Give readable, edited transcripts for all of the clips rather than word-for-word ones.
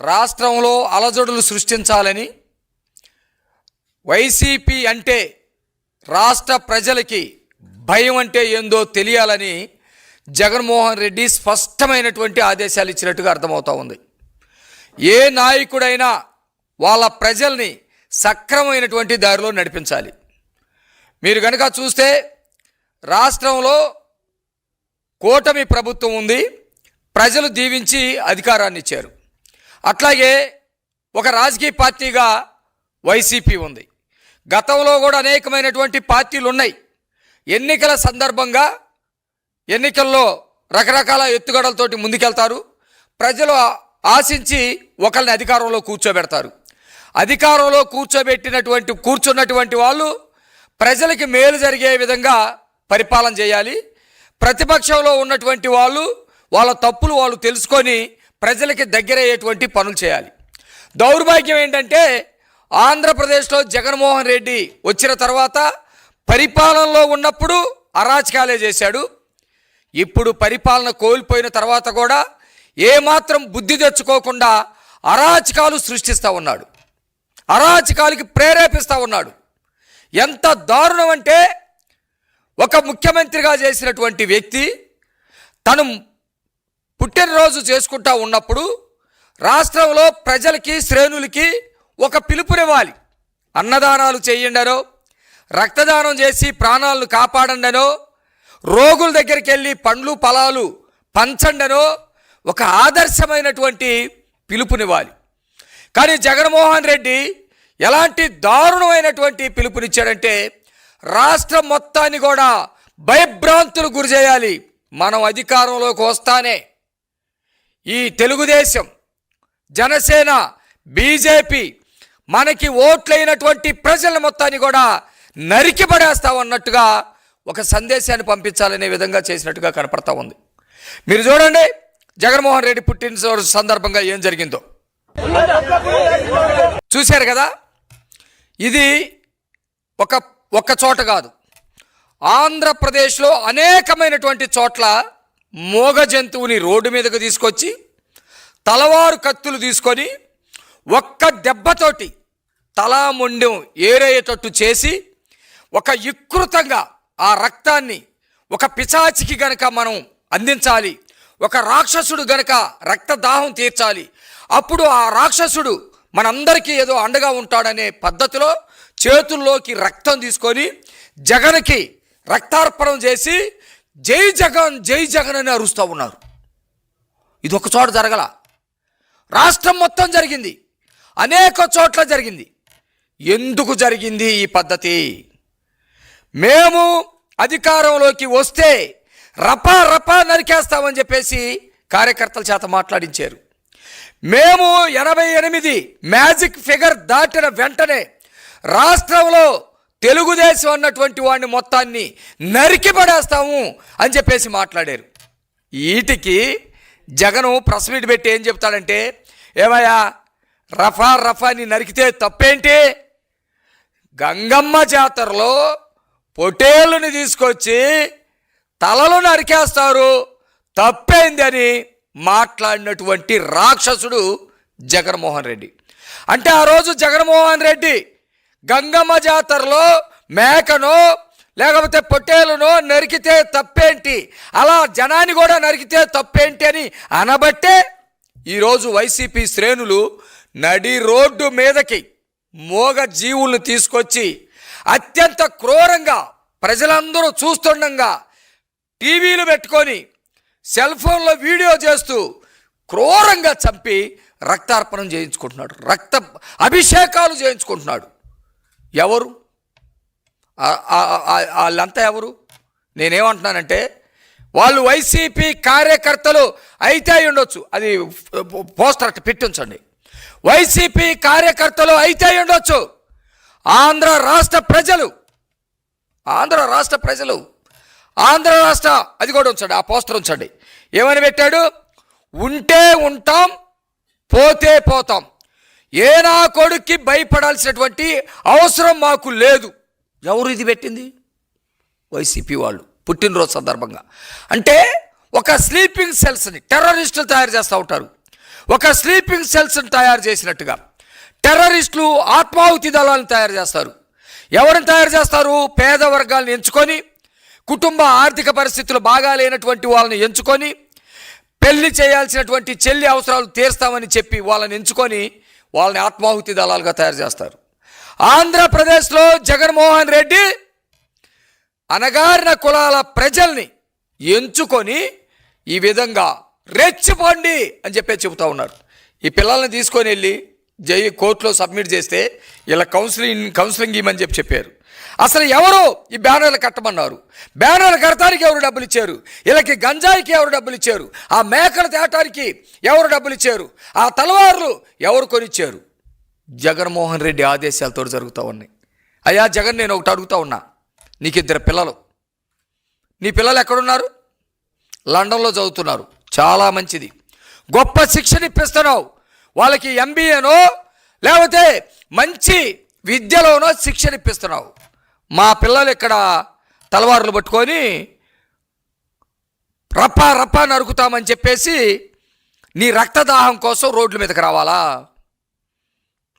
రాష్ట్రంలో అలజడులు సృష్టించాలని, వైసీపీ అంటే రాష్ట్ర ప్రజలకి భయం అంటే ఏందో తెలియాలని జగన్మోహన్ రెడ్డి స్పష్టమైనటువంటి ఆదేశాలు ఇచ్చినట్టుగా అర్థమవుతూ ఉంది. ఏ నాయకుడైనా వాళ్ళ ప్రజల్ని సక్రమమైనటువంటి దారిలో నడిపించాలి. మీరు కనుక చూస్తే రాష్ట్రంలో కూటమి ప్రభుత్వం ఉంది, ప్రజలు దీవించి అధికారాన్ని ఇచ్చారు. అట్లాగే ఒక రాజకీయ పార్టీగా వైసీపీ ఉంది. గతంలో కూడా అనేకమైనటువంటి పార్టీలు ఉన్నాయి. ఎన్నికల సందర్భంగా ఎన్నికల్లో రకరకాల ఎత్తుగడలతోటి ముందుకెళ్తారు. ప్రజలు ఆశించి ఒకరిని అధికారంలో కూర్చోబెడతారు. అధికారంలో కూర్చున్నటువంటి వాళ్ళు ప్రజలకి మేలు జరిగే విధంగా పరిపాలన చేయాలి. ప్రతిపక్షంలో ఉన్నటువంటి వాళ్ళు వాళ్ళ తప్పులు వాళ్ళు తెలుసుకొని ప్రజలకి దగ్గరయ్యేటువంటి పనులు చేయాలి. దౌర్భాగ్యం ఏంటంటే ఆంధ్రప్రదేశ్లో జగన్మోహన్ రెడ్డి వచ్చిన తర్వాత పరిపాలనలో ఉన్నప్పుడు అరాచకాలే చేశాడు. ఇప్పుడు పరిపాలన కోల్పోయిన తర్వాత కూడా ఏమాత్రం బుద్ధి తెచ్చుకోకుండా అరాచకాలు సృష్టిస్తూ ఉన్నాడు, అరాచకాలకి ప్రేరేపిస్తూ ఉన్నాడు. ఎంత దారుణం అంటే ఒక ముఖ్యమంత్రిగా చేసినటువంటి వ్యక్తి తను పుట్టినరోజు చేసుకుంటూ ఉన్నప్పుడు రాష్ట్రంలో ప్రజలకి శ్రేణులకి ఒక పిలుపునివ్వాలి. అన్నదానాలు చేయండనో, రక్తదానం చేసి ప్రాణాలను కాపాడండనో, రోగుల దగ్గరికి వెళ్ళి పండ్లు ఫలాలు పంచండనో ఒక ఆదర్శమైనటువంటి పిలుపునివ్వాలి. కానీ జగన్మోహన్ రెడ్డి ఎలాంటి దారుణమైనటువంటి పిలుపునిచ్చాడంటే రాష్ట్రం మొత్తాన్ని కూడా భయభ్రాంతులు గురి చేయాలి. మనం అధికారంలోకి వస్తానే ఈ తెలుగుదేశం, జనసేన, బీజేపీ మనకి ఓట్లైనటువంటి ప్రజల మొత్తాన్ని కూడా నరికి పడేస్తామన్నట్టుగా ఒక సందేశాన్ని పంపించాలనే విధంగా చేసినట్టుగా కనపడతా ఉంది. మీరు చూడండి జగన్మోహన్ రెడ్డి పుట్టినరోజు సందర్భంగా ఏం జరిగిందో చూశారు కదా. ఇది ఒక్క చోట కాదు, ఆంధ్రప్రదేశ్లో అనేకమైనటువంటి చోట్ల మూగ జంతువుని రోడ్డు మీదకు తీసుకొచ్చి తలవారు కత్తులు తీసుకొని ఒక్క దెబ్బతోటి తలా మొండెం ఏరేటట్టు చేసి ఒక వికృతంగా ఆ రక్తాన్ని ఒక పిశాచికి గనక మనం అందించాలి, ఒక రాక్షసుడు గనక రక్తదాహం తీర్చాలి, అప్పుడు ఆ రాక్షసుడు మనందరికీ ఏదో అండగా ఉంటాడనే పద్ధతిలో చేతుల్లోకి రక్తం తీసుకొని జగన్కి రక్తార్పణం చేసి జై జగన్ జై జగన్ అని అరుస్తూ ఉన్నారు. ఇది ఒక చోట జరగల, రాష్ట్రం మొత్తం జరిగింది, అనేక చోట్ల జరిగింది. ఎందుకు జరిగింది ఈ పద్ధతి? మేము అధికారంలోకి వస్తే రపా రపా నరికేస్తామని చెప్పేసి కార్యకర్తల చేత మాట్లాడించారు. మేము 88 మ్యాజిక్ ఫిగర్ దాటిన వెంటనే రాష్ట్రంలో తెలుగుదేశం అన్నటువంటి వాడిని మొత్తాన్ని నరికి పడేస్తాము అని చెప్పేసి మాట్లాడారు. వీటికి జగను ప్రెస్ మీట్ పెట్టి ఏం చెప్తాడంటే, ఏమయ్యా రఫా రఫాని నరికితే తప్పేంటి? గంగమ్మ జాతరలో పొటేళ్ళని తీసుకొచ్చి తలలు నరికేస్తారు, తప్పేంది అని మాట్లాడినటువంటి రాక్షసుడు జగన్మోహన్ రెడ్డి. అంటే ఆ రోజు జగన్మోహన్ రెడ్డి గంగమ్మ జాతరలో మేకనో లేకపోతే పొట్టేలునో నరికితే తప్పేంటి, అలా జనాన్ని కూడా నరికితే తప్పేంటి అని అనబట్టే ఈరోజు వైసీపీ శ్రేణులు నడి రోడ్డు మీదకి మోగ జీవులను తీసుకొచ్చి అత్యంత క్రూరంగా ప్రజలందరూ చూస్తుండగా టీవీలు పెట్టుకొని సెల్ ఫోన్లో వీడియో చేస్తూ క్రూరంగా చంపి రక్తార్పణం చేయించుకుంటున్నాడు, రక్త అభిషేకాలు చేయించుకుంటున్నాడు. ఎవరు వాళ్ళంతా? ఎవరు? నేనేమంటున్నానంటే వాళ్ళు వైసీపీ కార్యకర్తలు అయితే ఉండొచ్చు, అది పోస్టర్ అట్ట పెట్టించండి. వైసీపీ కార్యకర్తలు అయితే ఉండొచ్చు. ఆంధ్ర రాష్ట్ర ప్రజలు అది కూడా ఉంచండి, ఆ పోస్టర్ ఉంచండి. ఏమని పెట్టాడు? ఉంటే ఉంటాం, పోతే పోతాం, ఏ నా కొడుక్కి భయపడాల్సినటువంటి అవసరం మాకు లేదు. ఎవరు ఇది పెట్టింది? వైసీపీ వాళ్ళు పుట్టినరోజు సందర్భంగా. అంటే ఒక స్లీపింగ్ సెల్స్ని టెర్రరిస్టులు తయారు చేస్తూ ఉంటారు. ఒక స్లీపింగ్ సెల్స్ని తయారు చేసినట్టుగా టెర్రరిస్టులు ఆత్మాహుతి దళాలను తయారు చేస్తారు. ఎవరిని తయారు చేస్తారు? పేద వర్గాలను ఎంచుకొని, కుటుంబ ఆర్థిక పరిస్థితులు బాగా లేనటువంటి వాళ్ళని ఎంచుకొని, పెళ్లి చేయాల్సినటువంటి చెల్లి అవసరాలు తీర్స్తామని చెప్పి వాళ్ళని ఎంచుకొని వాళ్ళని ఆత్మాహుతి దళాలుగా తయారు చేస్తారు. ఆంధ్రప్రదేశ్లో జగన్మోహన్ రెడ్డి అణగారిన కులాల ప్రజల్ని ఎంచుకొని ఈ విధంగా రెచ్చిపోండి అని చెప్పి చెబుతూ ఉన్నారు. ఈ పిల్లల్ని తీసుకొని వెళ్ళి కోర్టులో సబ్మిట్ చేస్తే ఇలా కౌన్సిలింగ్ ఇవ్వమని చెప్పారు. అసలు ఎవరు ఈ బ్యానర్లు కట్టమన్నారు? బ్యానర్లు కడటానికి ఎవరు డబ్బులు ఇచ్చారు? వీళ్ళకి గంజాయికి ఎవరు డబ్బులు ఇచ్చారు? ఆ మేకలు తేటానికి ఎవరు డబ్బులు ఇచ్చారు? ఆ తలవార్లు ఎవరు కొనిచ్చారు? జగన్మోహన్ రెడ్డి ఆదేశాలతో జరుగుతూ ఉన్నాయి. అయ్యా జగన్, నేను ఒకటి అడుగుతా ఉన్నా, నీకు 2 పిల్లలు. నీ పిల్లలు ఎక్కడున్నారు? లండన్లో చదువుతున్నారు. చాలా మంచిది, గొప్ప శిక్షణ ఇప్పిస్తున్నావు వాళ్ళకి. MBAనో లేకపోతే మంచి విద్యలోనో శిక్షణ ఇప్పిస్తున్నావు. మా పిల్లలు ఇక్కడ తలవారులు పట్టుకొని రప్పా రప్పా నరుకుతామని చెప్పేసి నీ రక్తదాహం కోసం రోడ్ల మీదకి రావాలా?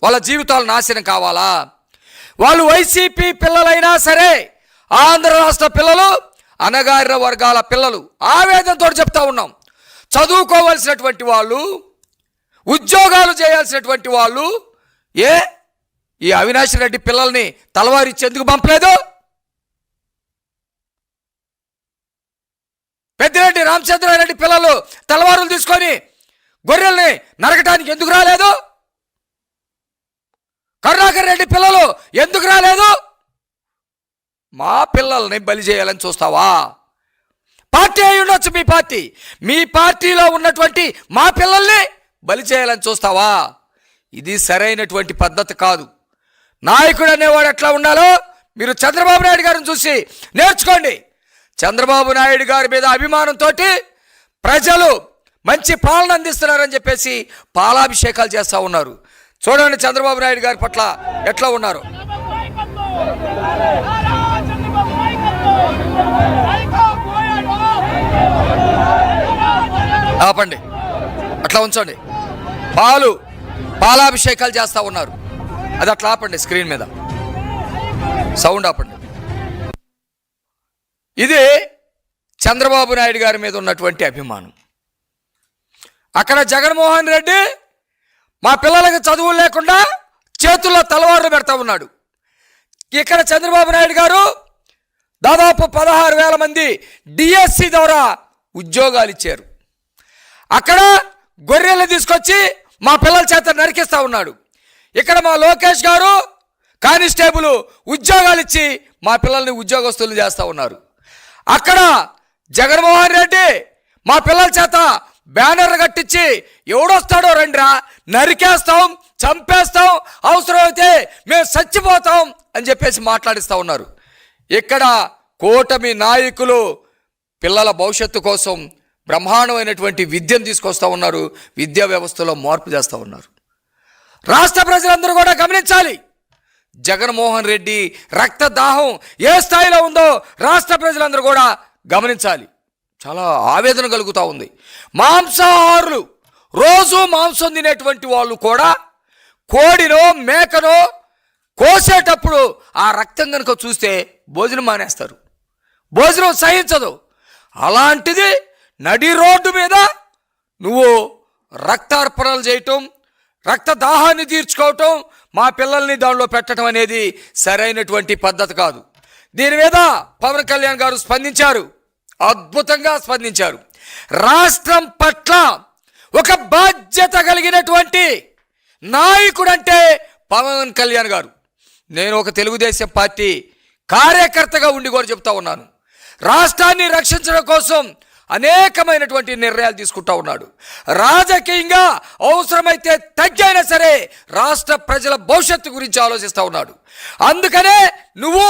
వాళ్ళ జీవితాలు నాశనం కావాలా? వాళ్ళు వైసీపీ పిల్లలైనా సరే, ఆంధ్ర రాష్ట్ర పిల్లలు, అణగారిన వర్గాల పిల్లలు ఆవేదనతో చెప్తా ఉన్నాం. చదువుకోవాల్సినటువంటి వాళ్ళు, ఉద్యోగాలు చేయాల్సినటువంటి వాళ్ళు ఈ అవినాష్ రెడ్డి పిల్లల్ని తలవారిచ్చి ఎందుకు పంపలేదు? పెద్దిరెడ్డి రామచంద్రారెడ్డి పిల్లలు తలవారులు తీసుకొని గొర్రెల్ని నరకటానికి ఎందుకు రాలేదు? కరుణాకర్ రెడ్డి పిల్లలు ఎందుకు రాలేదు? మా పిల్లల్ని బలి చేయాలని చూస్తావా? పార్టీ అయి ఉండొచ్చు మీ పార్టీ, మీ పార్టీలో ఉన్నటువంటి మా పిల్లల్ని బలి చేయాలని చూస్తావా? ఇది సరైనటువంటి పద్ధతి కాదు. నాయకుడు అనేవాడు ఎట్లా ఉండాలో మీరు చంద్రబాబు నాయుడు గారిని చూసి నేర్చుకోండి. చంద్రబాబు నాయుడు గారి మీద అభిమానంతో ప్రజలు మంచి పాలన అందిస్తున్నారని చెప్పేసి పాలాభిషేకాలు చేస్తూ ఉన్నారు. చూడండి చంద్రబాబు నాయుడు గారి పట్ల ఎట్లా ఉన్నారు. ఆపండి, అట్లా ఉంచండి. పాలాభిషేకాలు చేస్తూ ఉన్నారు. అది అట్లా ఆపండి, స్క్రీన్ మీద సౌండ్ ఆపండి. ఇది చంద్రబాబు నాయుడు గారి మీద ఉన్నటువంటి అభిమానం. అక్కడ జగన్మోహన్ రెడ్డి మా పిల్లలకి చదువులు లేకుండా చేతుల్లో తలవార్లు పెడతా ఉన్నాడు. ఇక్కడ చంద్రబాబు నాయుడు గారు దాదాపు 16,000 మంది డిఎస్సి ద్వారా ఉద్యోగాలు ఇచ్చారు. అక్కడ గొర్రెలు తీసుకొచ్చి మా పిల్లల చేత నరికిస్తూ ఉన్నాడు. ఇక్కడ మా లోకేష్ గారు కానిస్టేబుల్ ఉద్యోగాలు ఇచ్చి మా పిల్లల్ని ఉద్యోగస్తులు చేస్తూ ఉన్నారు. అక్కడ జగన్మోహన్ రెడ్డి మా పిల్లల చేత బ్యానర్లు కట్టించి ఎవడొస్తాడో రండిరా, నరికేస్తాం, చంపేస్తాం, అవసరమైతే మేము చచ్చిపోతాం అని చెప్పేసి మాట్లాడిస్తూ ఉన్నారు. ఇక్కడ కూటమి నాయకులు పిల్లల భవిష్యత్తు కోసం బ్రహ్మాండమైనటువంటి విద్యను తీసుకొస్తూ ఉన్నారు. విద్యా వ్యవస్థలో మార్పు చేస్తూ ఉన్నారు. రాష్ట్ర ప్రజలందరూ కూడా గమనించాలి. జగన్మోహన్ రెడ్డి రక్తదాహం ఏ స్థాయిలో ఉందో రాష్ట్ర ప్రజలందరూ కూడా గమనించాలి. చాలా ఆవేదన కలుగుతూ ఉంది. మాంసాహారులు, రోజు మాంసం తినేటువంటి వాళ్ళు కూడా కోడినో మేకనో కోసేటప్పుడు ఆ రక్తం కనుక చూస్తే భోజనం మానేస్తారు, భోజనం సహించదు. అలాంటిది నడి రోడ్డు మీద నువ్వు రక్తార్పణలు చేయటం, రక్తదాహాన్ని తీర్చుకోవటం, మా పిల్లల్ని దానిలో పెట్టడం అనేది సరైనటువంటి పద్ధతి కాదు. దీని మీద పవన్ కళ్యాణ్ గారు స్పందించారు, అద్భుతంగా స్పందించారు. రాష్ట్రం పట్ల ఒక బాధ్యత కలిగినటువంటి నాయకుడు అంటే పవన్ కళ్యాణ్ గారు. నేను ఒక తెలుగుదేశం పార్టీ కార్యకర్తగా ఉండి కూడా చెప్తా ఉన్నాను, రాష్ట్రాన్ని రక్షించడం కోసం అనేకమైనటువంటి నిర్ణయాలు తీసుకుంటా ఉన్నాడు. రాజకీయంగా అవసరమైతే తగ్గైనా సరే రాష్ట్ర ప్రజల భవిష్యత్తు గురించి ఆలోచిస్తూ ఉన్నాడు. అందుకనే నువ్వు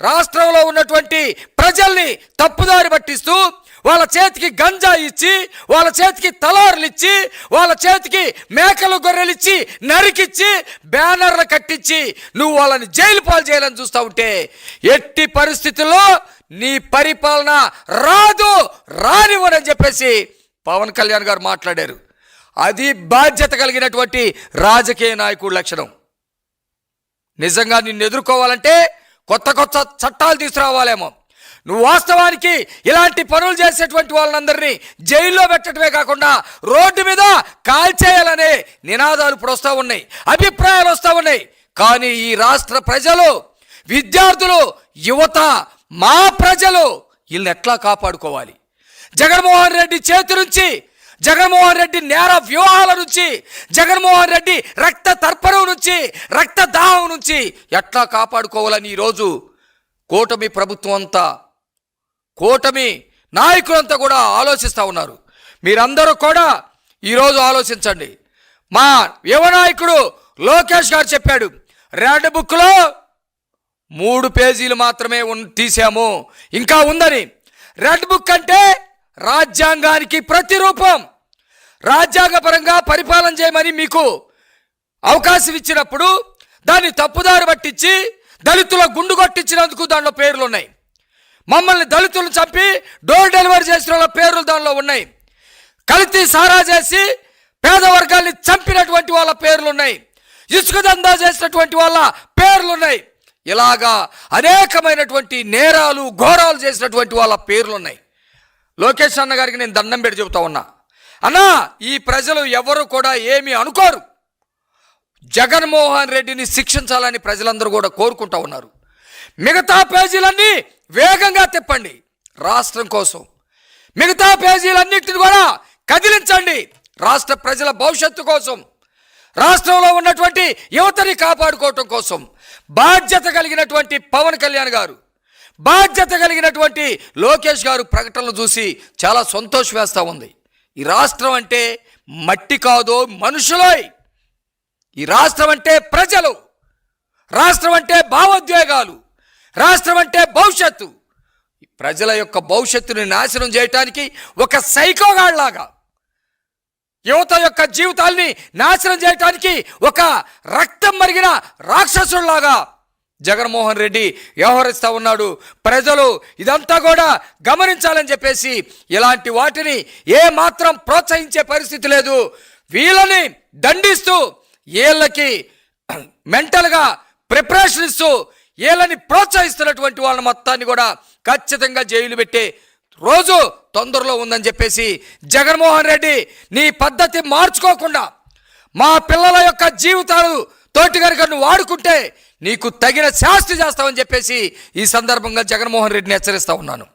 రాష్ట్రంలో ఉన్నటువంటి ప్రజల్ని తప్పుదారి పట్టిస్తూ వాళ్ళ చేతికి గంజా ఇచ్చి, వాళ్ళ చేతికి తలారులు ఇచ్చి, వాళ్ళ చేతికి మేకలు గొర్రెలు ఇచ్చి నరికిచ్చి బ్యానర్లు కట్టించి నువ్వు వాళ్ళని జైలు పాలు చేయాలని చూస్తూ ఉంటే ఎట్టి పరిస్థితుల్లో నీ పరిపాలన రానివ్వనని చెప్పేసి పవన్ కళ్యాణ్ గారు మాట్లాడారు. అది బాధ్యత కలిగినటువంటి రాజకీయ నాయకుడి లక్షణం. నిజంగా నిన్ను ఎదుర్కోవాలంటే కొత్త కొత్త చట్టాలు తీసుకురావాలేమో. నువ్వు వాస్తవానికి ఇలాంటి పనులు చేసేటువంటి వాళ్ళందరినీ జైల్లో పెట్టడమే కాకుండా రోడ్డు మీద కాల్చేయాలనే నినాదాలు ఇప్పుడు వస్తూ ఉన్నాయి, అభిప్రాయాలు వస్తూ ఉన్నాయి. కానీ ఈ రాష్ట్ర ప్రజలు, విద్యార్థులు, యువత, మా ప్రజలు వీళ్ళని ఎట్లా కాపాడుకోవాలి? జగన్మోహన్ రెడ్డి చేతి నుంచి, జగన్మోహన్ రెడ్డి నేర వ్యూహాల నుంచి, జగన్మోహన్ రెడ్డి రక్త తర్పణం నుంచి, రక్తదాహం నుంచి ఎట్లా కాపాడుకోవాలని ఈరోజు కూటమి ప్రభుత్వం అంతా, కూటమి నాయకులంతా కూడా ఆలోచిస్తూ ఉన్నారు. మీరందరూ కూడా ఈరోజు ఆలోచించండి. మా యువ నాయకుడు లోకేష్ గారు చెప్పాడు, రెడ్ బుక్లో 3 పేజీలు మాత్రమే తీసాము, ఇంకా ఉందని. రెడ్ బుక్ అంటే రాజ్యాంగానికి ప్రతిరూపం. రాజ్యాంగపరంగా పరిపాలన చేయమని మీకు అవకాశం ఇచ్చినప్పుడు దాన్ని తప్పుదారి పట్టించి దళితుల గుండు కొట్టించినందుకు దానిలో పేర్లు ఉన్నాయి. మమ్మల్ని దళితులను చంపి డోర్ డెలివరీ చేసిన వాళ్ళ పేర్లు దానిలో ఉన్నాయి. కల్తీ సారా చేసి పేద వర్గాల్ని చంపినటువంటి వాళ్ళ పేర్లు ఉన్నాయి. ఇసుక దందా చేసినటువంటి వాళ్ళ పేర్లు ఉన్నాయి. ఇలాగా అనేకమైనటువంటి నేరాలు, ఘోరాలు చేసినటువంటి వాళ్ళ పేర్లు ఉన్నాయి. లోకేష్ అన్న గారికి నేను దండం పెట్టి చెబుతా ఉన్నా, అన్నా ఈ ప్రజలు ఎవరు కూడా ఏమీ అనుకోరు. జగన్మోహన్ రెడ్డిని శిక్షించాలని ప్రజలందరూ కూడా కోరుకుంటా ఉన్నారు. మిగతా పేజీలన్నీ వేగంగా తిప్పండి రాష్ట్రం కోసం. మిగతా పేజీలన్నింటిని కూడా కదిలించండి రాష్ట్ర ప్రజల భవిష్యత్తు కోసం, రాష్ట్రంలో ఉన్నటువంటి యువతని కాపాడుకోవటం కోసం. బాధ్యత కలిగినటువంటి పవన్ కళ్యాణ్ గారు, బాధ్యత కలిగినటువంటి లోకేష్ గారు ప్రకటనలు చూసి చాలా సంతోషం వేస్తూ ఉంది. ఈ రాష్ట్రం అంటే మట్టి కాదో మనుషులోయ్. ఈ రాష్ట్రం అంటే ప్రజలు, రాష్ట్రం అంటే భావోద్వేగాలు, రాష్ట్రం అంటే భవిష్యత్తు. ప్రజల యొక్క భవిష్యత్తుని నాశనం చేయటానికి ఒక సైకోగాళ్లాగా, యువత యొక్క జీవితాల్ని నాశనం చేయటానికి ఒక రక్తం మరిగిన రాక్షసుల్లాగా జగన్మోహన్ రెడ్డి వ్యవహరిస్తూ ఉన్నాడు. ప్రజలు ఇదంతా కూడా గమనించాలని చెప్పేసి ఇలాంటి వాటిని ఏ మాత్రం ప్రోత్సహించే పరిస్థితి లేదు. వీళ్ళని దండిస్తూ, వీళ్ళకి మెంటల్గా ప్రిపరేషన్ ఇస్తూ, వీళ్ళని ప్రోత్సహిస్తున్నటువంటి వాళ్ళ మొత్తాన్ని కూడా ఖచ్చితంగా జైలు పెట్టే రోజు తొందరలో ఉందని చెప్పేసి, జగన్మోహన్ రెడ్డి నీ పద్ధతి మార్చుకోకుండా మా పిల్లల యొక్క జీవితాలు తోటి కనుక నువ్వు వాడుకుంటే నీకు తగిన శాస్తి చేస్తామని చెప్పేసి ఈ సందర్భంగా జగన్మోహన్ రెడ్డిని హెచ్చరిస్తూ ఉన్నాను.